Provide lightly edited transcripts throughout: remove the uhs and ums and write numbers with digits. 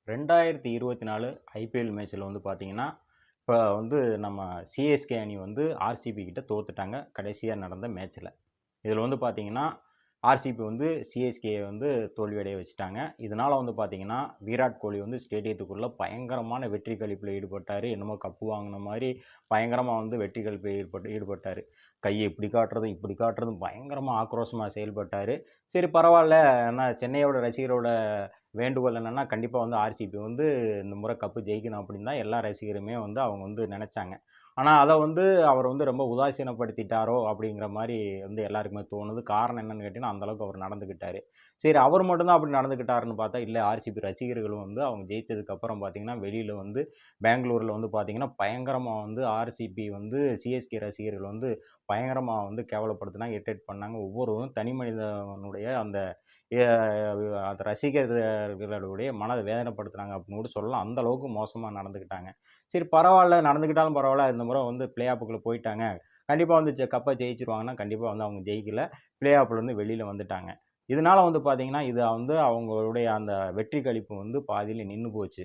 2024 IPL மேட்ச்ல வந்து பார்த்தீங்கன்னா, இப்ப வந்து நம்ம சிஎஸ்கே அணி வந்து ஆர்சிபி கிட்ட தோத்துட்டாங்க. கடைசியா நடந்த மேட்ச்ல. இதில வந்து பார்த்தீங்கன்னா, ஆர்சிபி வந்து சிஎஸ்கேய வந்து தோல்வியடைய வச்சுட்டாங்க. இதனால வந்து பார்த்தீங்கன்னா, விராட் கோலி வந்து ஸ்டேடியத்துக்குள்ள பயங்கரமான வெற்றி களிப்புல ஈடுபட்டாரு. என்னமோ கப்பு வாங்குன மாரி பயங்கரமா வந்து வெற்றி களிப்புல ஈடுபட்டாரு. கைய இப்படி காட்டுறதும், இப்படி காட்டுறதும் பயங்கரமா ஆக்ரோஷமா செயல்பட்டாரு. சரி பரவால்ல, ஏன்னா சென்னையோட ரசிகரோட வேண்டுகோள் என்னன்னா, கண்டிப்பா வந்து ஆர்சிபி வந்து இந்த முறை கப்பு ஜெயிக்கணும் அப்படின்னு தான் எல்லா ரசிகருமே வந்து அவங்க வந்து நெனச்சாங்க. ஆனா, அத வந்து அவர் வந்து ரொம்ப உதாசீனப்படுத்திட்டாரோ அப்படிங்கிற மாரி வந்து எல்லாருக்குமே தோணுது. காரணம் என்னன்னு கேட்டீங்கன்னா, அந்த அளவுக்கு அவர் நடந்துக்கிட்டாரு. சரி அவர் மட்டும் தான் அப்படி நடந்துக்கிட்டாருன்னு பார்த்தா, இல்ல ஆர்சிபி ரசிகர்களும் வந்து அவங்க ஜெயிச்சதுக்கு அப்புறம் பார்த்தீங்கன்னா, வெளியில வந்து பெங்களூர்ல வந்து பார்த்தீங்கன்னா, பயங்கரமா வந்து ஆர்சிபி வந்து சிஎஸ்கே ரசிகர்கள் வந்து பயங்கரமா வந்து கேவலப்படுத்துனாங்க, இரிட்டேட் பண்ணாங்க. ஒவ்வொருவரும் தனி மனிதனுடைய அந்த எ அந்த ரசிகர்களுடைய மனத வேதனைப்படுத்துனாங்க அப்படின்னு கூட சொல்லலாம். அந்த அளவுக்கு மோசமா நடந்துக்கிட்டாங்க. சரி பரவால்ல, நடந்துக்கிட்டாலும் பரவால்ல. இந்த முறை வந்து பிளே ஆஃப்க்குள்ள போயிட்டாங்க. கண்டிப்பா வந்து கப்ப ஜெயிச்சுருவாங்கன்னா, கண்டிப்பா வந்து அவங்க ஜெயிக்கல. பிளே ஆஃப்லேருந்து வெளியில வந்துட்டாங்க. இதனால வந்து பார்த்தீங்கன்னா, இது வந்து அவங்களுடைய அந்த வெற்றி களிப்பு வந்து பாதியில நின்னு போச்சு.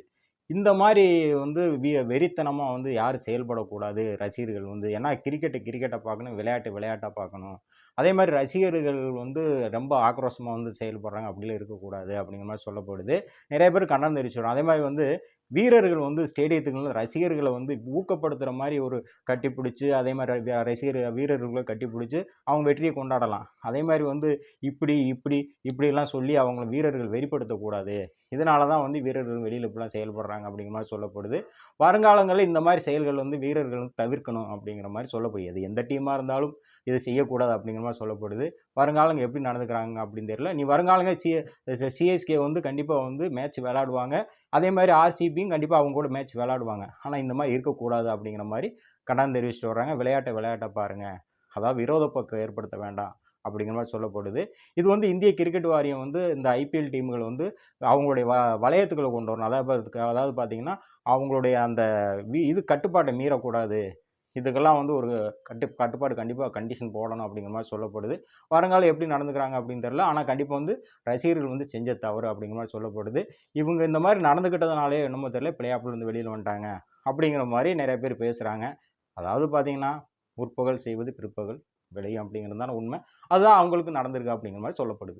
இந்த மாரி வந்து வெறித்தனமா வந்து யாரும் செயல்படக்கூடாது ரசிகர்கள் வந்து. ஏன்னா கிரிக்கெட்ட பார்க்கணும், விளையாட்ட விளையாட்டா பார்க்கணும். அதே மாரி ரசிகர்கள் வந்து ரொம்ப ஆக்ரோஷமா வந்து செயல்படுறாங்க. அப்படிலாம் இருக்கக்கூடாது அப்படிங்கிற மாரி சொல்லப்படுது. நெறைய பேர் கண்டனம் தெரிவிச்சுடுறோம். அதே மாரி வந்து வீரர்கள் வந்து ஸ்டேடியத்துக்குள்ள ரசிகர்கள வந்து ஊக்கப்படுத்துற மாரி ஒரு கட்டிப்புடிச்சு, அதே மாரி வீரர்கள கட்டிப்புடிச்சு அவங்க வெற்றிய கொண்டாடலாம். அதே மாரி வந்து இப்படிலாம் சொல்லி அவங்கள வீரர்கள் வெறிப்படுத்தக்கூடாது. இதனால தான் வந்து வீரர்கள் வெளியில இப்படிலாம் செயல்படுறாங்க அப்படிங்கிற மாரி சொல்லப்படுது. வருங்காலங்கள்ல இந்த மாரி செயல்கள் வந்து வீரர்கள் வந்து தவிர்க்கணும் அப்படிங்கிற மாரி சொல்லப்படுது. அது எந்த டீமா இருந்தாலும் இத செய்யக்கூடாது அப்படிங்கிற மாரி சொல்லப்படுது. வருங்காலங்கள் எப்படி நடந்துக்கிறாங்க அப்படின்னு தெரியல. வருங்காலங்கள் சிஎஸ்கே வந்து கண்டிப்பா வந்து மேட்ச் விளையாடுவாங்க. அதே மாரி ஆர்சிபியும் கண்டிப்பா அவங்க கூட மேட்ச் விளையாடுவாங்க. ஆனா இந்த மாரி இருக்கக்கூடாது அப்படிங்கிற மாரி கண்டனம் தெரிவிச்சுட்டு வர்றாங்க. விளையாட்ட விளையாட்டா பாருங்க. அதாவது விரோத போக்க ஏற்படுத்த வேண்டாம். அப்படிங்கிற மாரி சொல்லப்படுது. இது வந்து இந்திய கிரிக்கெட் வாரியம் வந்து இந்த ஐபிஎல் டீம்கள் வந்து அவங்களுடைய வளையத்துக்குள்ள கொண்டு வரணும். அதாவது பார்த்தீங்கன்னா, அவங்களுடைய அந்த இது கட்டுப்பாட்ட மீறக்கூடாது. இதுக்கெல்லாம் வந்து ஒரு கட்டுப்பாடு கண்டிப்பா கண்டிஷன் போடணும் அப்படிங்கிற மாரி சொல்லப்படுது. வருங்காலம் எப்படி நடந்துக்கிறாங்க அப்படின்னு தெரியல. ஆனா கண்டிப்பா வந்து ரசிகர்கள் வந்து செஞ்ச தவறு அப்படிங்கிற மாரி சொல்லப்படுது. இவங்க இந்த மாரி நடந்துக்கிட்டதுனாலயோ என்னமோ தெரியல, பிளே ஆஃப்ல இருந்து வெளியில வந்துட்டாங்க. அப்படிங்கிற மாரி நெறைய பேர் பேசுறாங்க. அதாவது பார்த்தீங்கன்னா, "முற்பகல் செய்வது பிற்பகல் விளையும்" அப்படிங்கிறது தான உண்ம. அதுதான் அவங்களுக்கு நடந்திருக்கு அப்படிங்கிற மாரி சொல்லப்படுது.